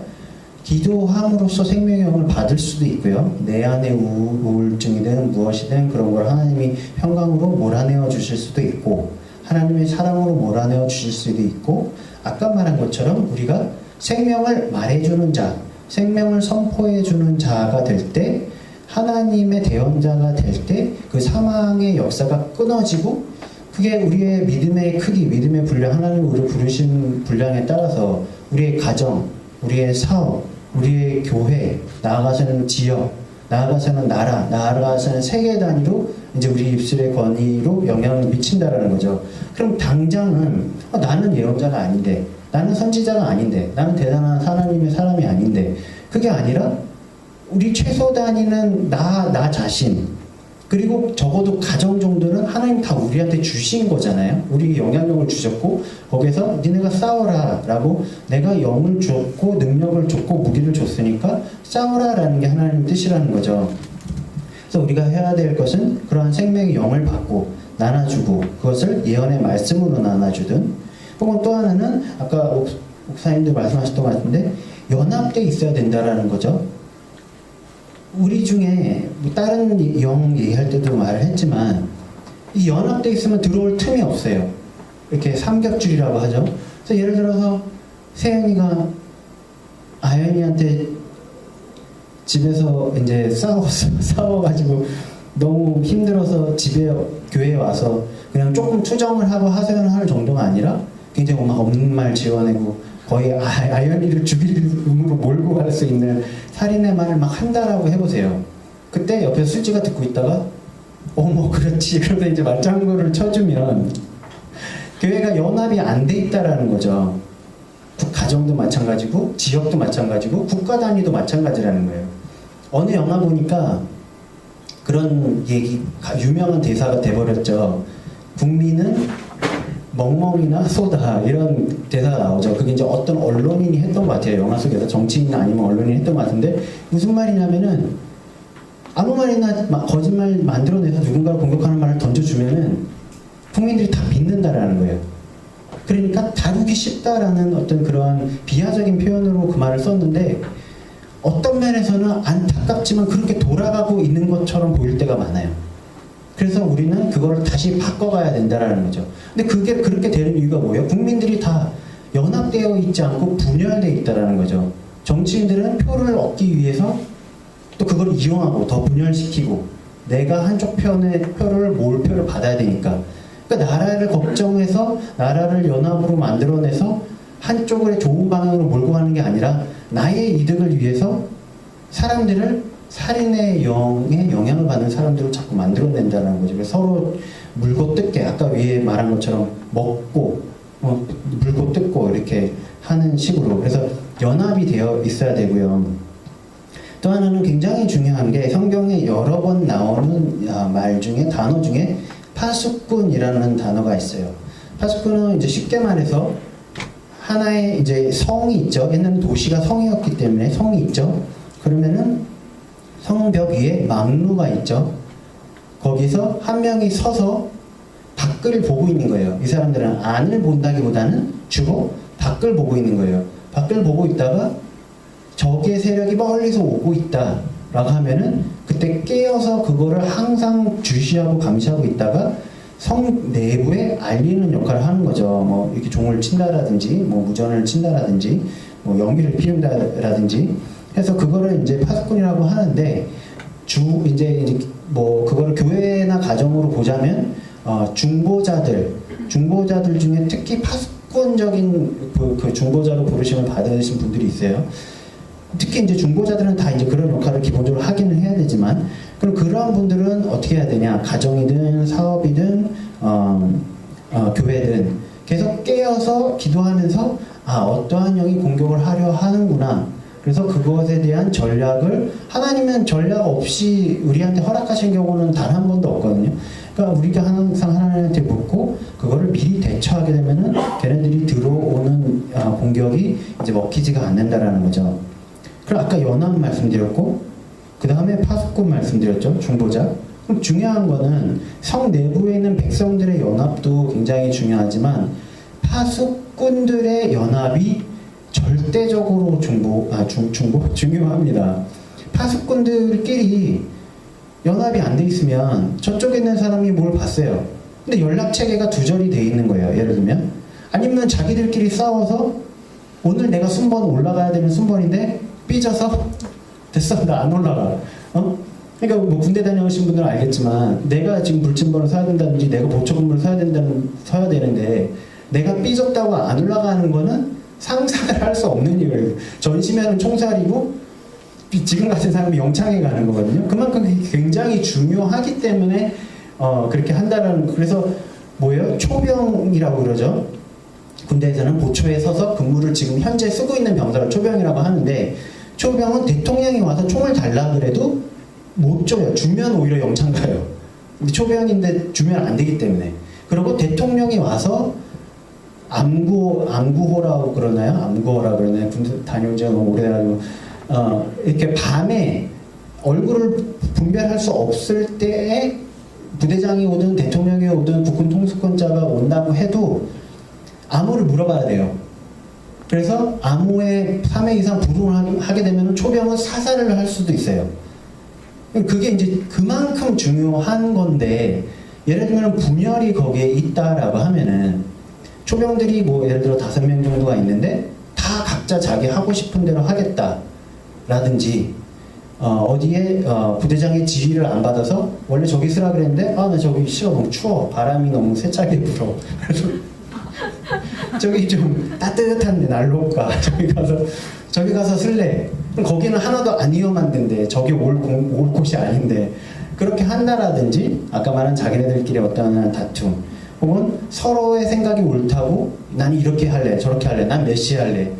기도함으로써 생명의 영을 받을 수도 있고요. 내 안에 우울증이든 무엇이든 그런 걸 하나님이 평강으로 몰아내어 주실 수도 있고, 하나님의 사랑으로 몰아내어 주실 수도 있고, 아까 말한 것처럼 우리가 생명을 말해주는 자, 생명을 선포해주는 자가 될 때, 하나님의 대언자가 될 때 그 사망의 역사가 끊어지고, 그게 우리의 믿음의 크기, 믿음의 분량, 하나님이 우리를 부르신 분량에 따라서 우리의 가정, 우리의 사업, 우리의 교회, 나아가서는 지역, 나아가서는 나라, 나아가서는 세계 단위로 이제 우리 입술의 권위로 영향을 미친다라는 거죠. 그럼 당장은 나는 예언자가 아닌데, 나는 선지자가 아닌데, 나는 대단한 하나님의 사람이 아닌데, 그게 아니라 우리 최소 단위는 나 자신, 그리고 적어도 가정 정도는 하나님 다 우리한테 주신 거잖아요. 우리 영향력을 주셨고, 거기서 니네가 싸워라 라고 내가 영을 줬고 능력을 줬고 무기를 줬으니까 싸워라 라는 게 하나님 뜻이라는 거죠. 그래서 우리가 해야 될 것은 그러한 생명의 영을 받고 나눠주고, 그것을 예언의 말씀으로 나눠주든 혹은 또 하나는 아까 목사님들 말씀하셨던 것 같은데 연합돼 있어야 된다라는 거죠. 우리 중에 뭐 다른 영 얘기할 때도 말을 했지만 이 연합돼 있으면 들어올 틈이 없어요. 이렇게 삼겹줄이라고 하죠. 그래서 예를 들어서 세연이가 아연이한테 집에서 이제 싸워가지고 너무 힘들어서 교회에 와서 그냥 조금 투정을 하고 하소연을 할 정도가 아니라 굉장히 막 없는 말 지어내고 거의 아연이를 죽일 의무로 몰고 갈 수 있는 살인의 말을 막 한다라고 해보세요. 그때 옆에 수지가 듣고 있다가 뭐 그렇지 그러다 이제 맞장구를 쳐주면 교회가 연합이 안 돼 있다라는 거죠. 가정도 마찬가지고 지역도 마찬가지고 국가 단위도 마찬가지라는 거예요. 어느 영화 보니까 그런 얘기 유명한 대사가 돼버렸죠. 국민은 멍멍이나 소다 이런 대사가 나오죠. 그게 이제 어떤 언론인이 했던 것 같아요. 영화 속에서 정치인 아니면 언론인이 했던 것 같은데 무슨 말이냐면은 아무 말이나 거짓말 만들어내서 누군가를 공격하는 말을 던져주면은 국민들이 다 믿는다라는 거예요. 그러니까 다루기 쉽다라는 어떤 그런 비하적인 표현으로 그 말을 썼는데 어떤 면에서는 안타깝지만 그렇게 돌아가고 있는 것처럼 보일 때가 많아요. 그래서 우리는 그거를 다시 바꿔가야 된다라는 거죠. 근데 그게 그렇게 되는 이유가 뭐예요? 국민들이 다 연합되어 있지 않고 분열되어 있다라는 거죠. 정치인들은 표를 얻기 위해서 또 그걸 이용하고 더 분열시키고 내가 한쪽 편의 표를 모을 표를 받아야 되니까 그러니까 나라를 걱정해서 나라를 연합으로 만들어내서 한쪽을 좋은 방향으로 몰고 가는 게 아니라 나의 이득을 위해서 사람들을 살인의 영에 영향을 받는 사람들을 자꾸 만들어낸다는 거죠. 그래서 서로 물고 뜯게 아까 위에 말한 것처럼 먹고 물고 뜯고 이렇게 하는 식으로 그래서 연합이 되어 있어야 되고요. 또 하나는 굉장히 중요한 게 성경에 여러 번 나오는 말 중에 단어 중에 파수꾼이라는 단어가 있어요. 파수꾼은 이제 쉽게 말해서 하나의 이제 성이 있죠. 옛날에 도시가 성이었기 때문에 성이 있죠. 그러면은 성벽 위에 망루가 있죠. 거기서 한 명이 서서 밖을 보고 있는 거예요. 이 사람들은 안을 본다기보다는 주로 밖을 보고 있는 거예요. 밖을 보고 있다가 적의 세력이 멀리서 오고 있다라고 하면은 그때 깨어서 그거를 항상 주시하고 감시하고 있다가 성 내부에 알리는 역할을 하는 거죠. 뭐 이렇게 종을 친다라든지, 뭐 무전을 친다라든지, 뭐 연기를 피운다라든지 해서 그거를 이제 파수꾼이라고 하는데 이제 뭐 그거를 교회나 가정으로 보자면 중보자들 중에 특히 파수꾼적인 그 중보자로 부르심을 받으신 분들이 있어요. 특히 이제 중보자들은 다 이제 그런 역할을 기본적으로 하기는 해야 되지만, 그럼 그러한 분들은 어떻게 해야 되냐? 가정이든 사업이든 교회든 계속 깨어서 기도하면서 어떠한 영이 공격을 하려 하는구나. 그래서 그것에 대한 전략을 하나님은 전략 없이 우리한테 허락하신 경우는 단 한 번도 없거든요. 그러니까 우리가 항상 하나님한테 묻고 그거를 미리 대처하게 되면은 걔네들이 들어오는 공격이 이제 먹히지가 않는다라는 거죠. 그럼 아까 연합 말씀드렸고 그 다음에 파수꾼 말씀드렸죠. 중보자. 그럼 중요한 거는 성 내부에 있는 백성들의 연합도 굉장히 중요하지만 파수꾼들의 연합이 절대적으로 중요합니다. 파수꾼들끼리 연합이 안 돼 있으면 저쪽에 있는 사람이 뭘 봤어요. 근데 연락 체계가 두절이 돼 있는 거예요. 예를 들면 아니면 자기들끼리 싸워서 오늘 내가 순번 올라가야 되는 순번인데 삐져서 됐어 나 안 올라가. 그러니까 뭐 군대 다녀오신 분들은 알겠지만 내가 지금 불침번을 사야 된다든지 내가 보초근무를 사야 되는데 내가 삐졌다고 안 올라가는 거는 상상을 할 수 없는 일이에요. 전시면은 총살이고 지금 같은 사람이 영창에 가는 거거든요. 그만큼 굉장히 중요하기 때문에 그렇게 한다는. 그래서 뭐예요? 초병이라고 그러죠. 군대에서는 보초에 서서 근무를 지금 현재 쓰고 있는 병사를 초병이라고 하는데, 초병은 대통령이 와서 총을 달라 그래도 못 줘요. 주면 오히려 영창 가요. 근데 초병인데 주면 안 되기 때문에. 그리고 대통령이 와서 암구호라고 그러나요? 암구호라고 그러나요? 군대 다녀온 지가 너무 오래돼가지고 이렇게 밤에 얼굴을 분별할 수 없을 때에 부대장이 오든 대통령이 오든 국군 통수권자가 온다고 해도 암호를 물어봐야 돼요. 그래서 암호에 3회 이상 불응을 하게 되면 초병은 사살을 할 수도 있어요. 그게 이제 그만큼 중요한 건데, 예를 들면 분열이 거기에 있다라고 하면은 초병들이 뭐 예를 들어 5명 정도가 있는데 다 각자 자기 하고 싶은 대로 하겠다라든지 어디에 부대장의 지휘를 안 받아서 원래 저기 쓰라 그랬는데 나 저기 싫어, 너무 추워, 바람이 너무 세차게 불어, 그래서 저기 좀 따뜻한데 날로 올까, 저기 가서 쓸래. 그럼 거기는 하나도 안 위험한 데인데 저기 올 곳이 아닌데 그렇게 한다라든지, 아까 말한 자기네들끼리 어떤 다툼, 혹은 서로의 생각이 옳다고 난 이렇게 할래, 저렇게 할래, 난 몇 시에 할래,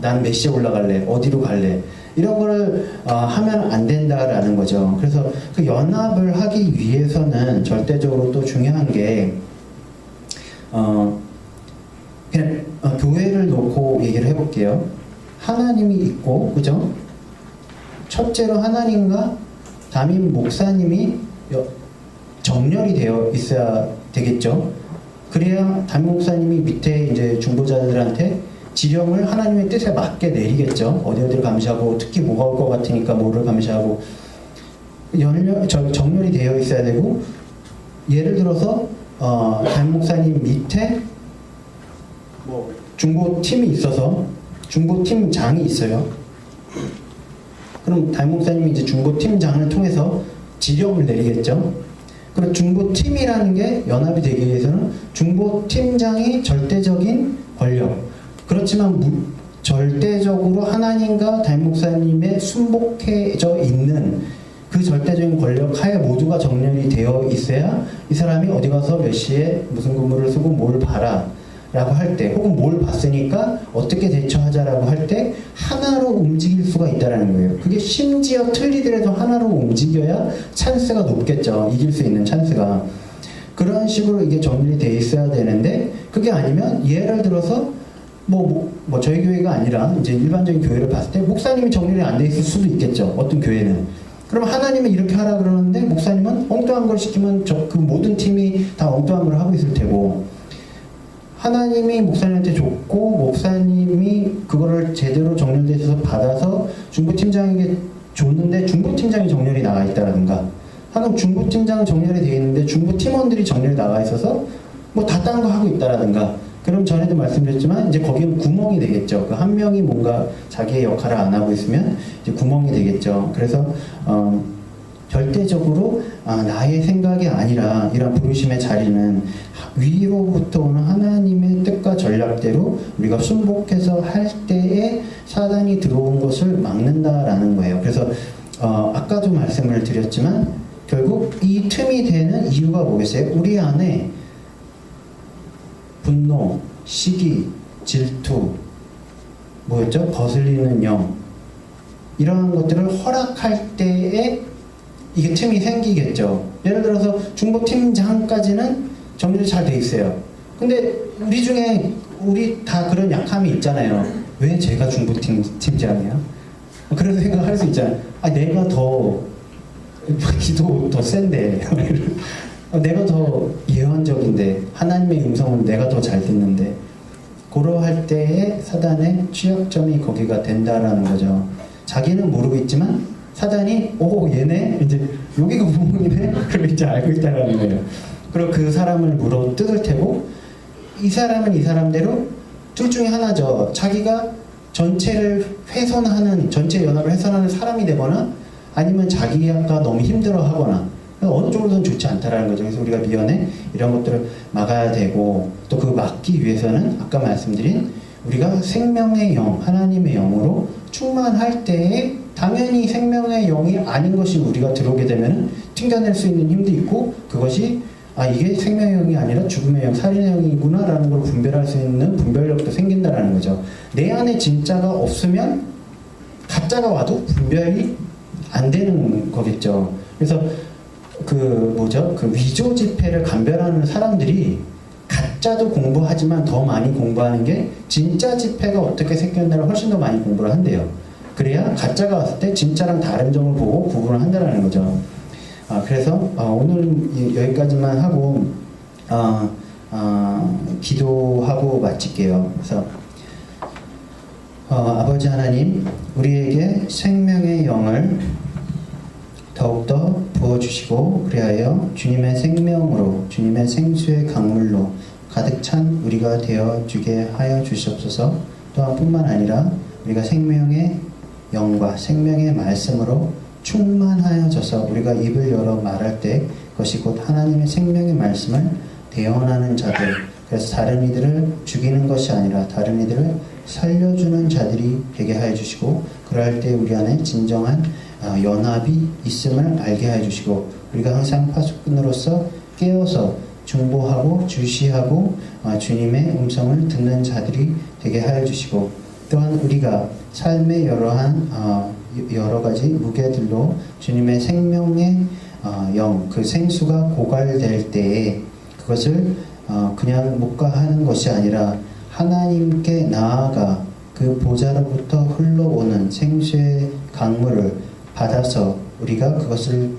난 몇 시에 올라갈래, 어디로 갈래, 이런 거를 하면 안 된다라는 거죠. 그래서 그 연합을 하기 위해서는 절대적으로 또 중요한 게 그냥 교회를 놓고 얘기를 해볼게요. 하나님이 있고, 그죠? 첫째로 하나님과 담임 목사님이 정렬이 되어 있어야 되겠죠. 그래야 담임 목사님이 밑에 이제 중보자들한테 지령을 하나님의 뜻에 맞게 내리겠죠. 어디를 감시하고, 특히 뭐가 올 것 같으니까 뭐를 감시하고, 정렬이 되어 있어야 되고, 예를 들어서 담임 목사님 밑에 뭐 중보팀이 있어서 중보팀장이 있어요. 그럼 담임 목사님이 이제 중보팀장을 통해서 지령을 내리겠죠. 그럼 중보팀이라는 게 연합이 되기 위해서는 중보팀장이 절대적인 권력, 그렇지만 절대적으로 하나님과 담임 목사님의 순복해져 있는 그 절대적인 권력 하에 모두가 정렬이 되어 있어야 이 사람이 어디 가서 몇 시에 무슨 근무를 쓰고 뭘 봐라 라고 할 때, 혹은 뭘 봤으니까 어떻게 대처하자라고 할 때 하나로 움직일 수가 있다는 거예요. 그게 심지어 틀리더라도 하나로 움직여야 찬스가 높겠죠. 이길 수 있는 찬스가. 그런 식으로 이게 정리되어 있어야 되는데, 그게 아니면 예를 들어서 저희 교회가 아니라 이제 일반적인 교회를 봤을 때 목사님이 정리가 안 돼 있을 수도 있겠죠. 어떤 교회는. 그럼 하나님은 이렇게 하라 그러는데 목사님은 엉뚱한 걸 시키면 그 모든 팀이 다 엉뚱한 걸 하고 있을 테고, 하나님이 목사님한테 줬고 목사님이 그거를 제대로 정렬돼서 받아서 중보팀장에게 줬는데 중보팀장이 정렬이 나가 있다라든가, 하여간 중보팀장은 정렬이 되어 있는데 중보팀원들이 정렬이 나가 있어서 뭐 다 딴 거 하고 있다라든가, 그럼 전에도 말씀드렸지만 이제 거기는 구멍이 되겠죠. 그 한 명이 뭔가 자기의 역할을 안 하고 있으면 이제 구멍이 되겠죠. 그래서 절대적으로 나의 생각이 아니라 이런 부르심의 자리는 위로부터 오는 하나님의 뜻과 전략대로 우리가 순복해서 할 때에 사단이 들어온 것을 막는다라는 거예요. 그래서 아까도 말씀을 드렸지만 결국 이 틈이 되는 이유가 뭐겠어요? 우리 안에 분노, 시기, 질투, 뭐였죠? 거슬리는 영, 이러한 것들을 허락할 때에 이게 틈이 생기겠죠. 예를 들어서 중보팀장까지는 정리가 잘 돼 있어요. 근데 우리 중에 우리 다 그런 약함이 있잖아요. 왜 제가 중보팀장이야? 그래서 생각할 수 있잖아요. 내가 기도 더 센데 내가 더 예언적인데, 하나님의 음성은 내가 더 잘 듣는데, 그러할 때에 사단의 취약점이 거기가 된다라는 거죠. 자기는 모르고 있지만 사단이 얘네 이제 여기가 구멍이네, 그럼 이제 알고 있다라는 거예요. 그리고 그 사람을 물어 뜯을 테고, 이 사람은 이 사람대로 둘 중에 하나죠. 자기가 전체 연합을 훼손하는 사람이 되거나, 아니면 자기가 너무 힘들어하거나, 어느 쪽으로든 좋지 않다라는 거죠. 그래서 우리가 미연에 이런 것들을 막아야 되고, 또 그 막기 위해서는 아까 말씀드린 우리가 생명의 영, 하나님의 영으로 충만할 때에 당연히 생명의 영이 아닌 것이 우리가 들어오게 되면 튕겨낼 수 있는 힘도 있고, 그것이 이게 생명의 영이 아니라 죽음의 영, 살인의 영이구나 라는 걸 분별할 수 있는 분별력도 생긴다라는 거죠. 내 안에 진짜가 없으면 가짜가 와도 분별이 안 되는 거겠죠. 그래서 그 위조 지폐를 감별하는 사람들이 가짜도 공부하지만 더 많이 공부하는 게 진짜 지폐가 어떻게 생겼나를 훨씬 더 많이 공부를 한대요. 그래야 가짜가 왔을 때 진짜랑 다른 점을 보고 구분을 한다는 거죠. 그래서 오늘 여기까지만 하고 기도하고 마칠게요. 그래서 아버지 하나님, 우리에게 생명의 영을 더욱더 부어주시고 그리하여 주님의 생명으로, 주님의 생수의 강물로 가득 찬 우리가 되어주게 하여 주시옵소서. 또한 뿐만 아니라 우리가 생명의 영과 생명의 말씀으로 충만하여져서 우리가 입을 열어 말할 때 그것이 곧 하나님의 생명의 말씀을 대언하는 자들, 그래서 다른 이들을 죽이는 것이 아니라 다른 이들을 살려주는 자들이 되게 하여 주시고, 그럴 때 우리 안에 진정한 연합이 있음을 알게 하여 주시고, 우리가 항상 파수꾼으로서 깨어서 중보하고 주시하고 주님의 음성을 듣는 자들이 되게 하여 주시고, 또한 우리가 삶의 여러 가지 무게들로 주님의 생명의 영, 그 생수가 고갈될 때에 그것을 그냥 묵과하는 것이 아니라 하나님께 나아가 그 보좌로부터 흘러오는 생수의 강물을 받아서 우리가 그것을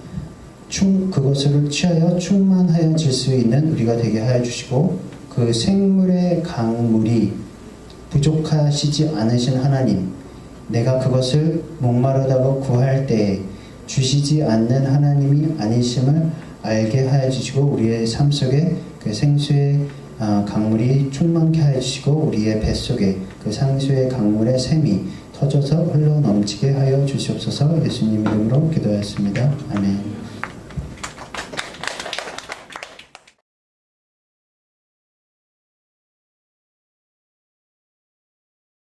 취하여 충만하여질 수 있는 우리가 되게 하여 주시고, 그 생물의 강물이 부족하시지 않으신 하나님, 내가 그것을 목마르다고 구할 때에 주시지 않는 하나님이 아니심을 알게 하여 주시고, 우리의 삶 속에 그 생수의 강물이 충만케 하여 주시고, 우리의 뱃속에 그 생수의 강물의 샘이 터져서 흘러 넘치게 하여 주시옵소서. 예수님 이름으로 기도하였습니다. 아멘.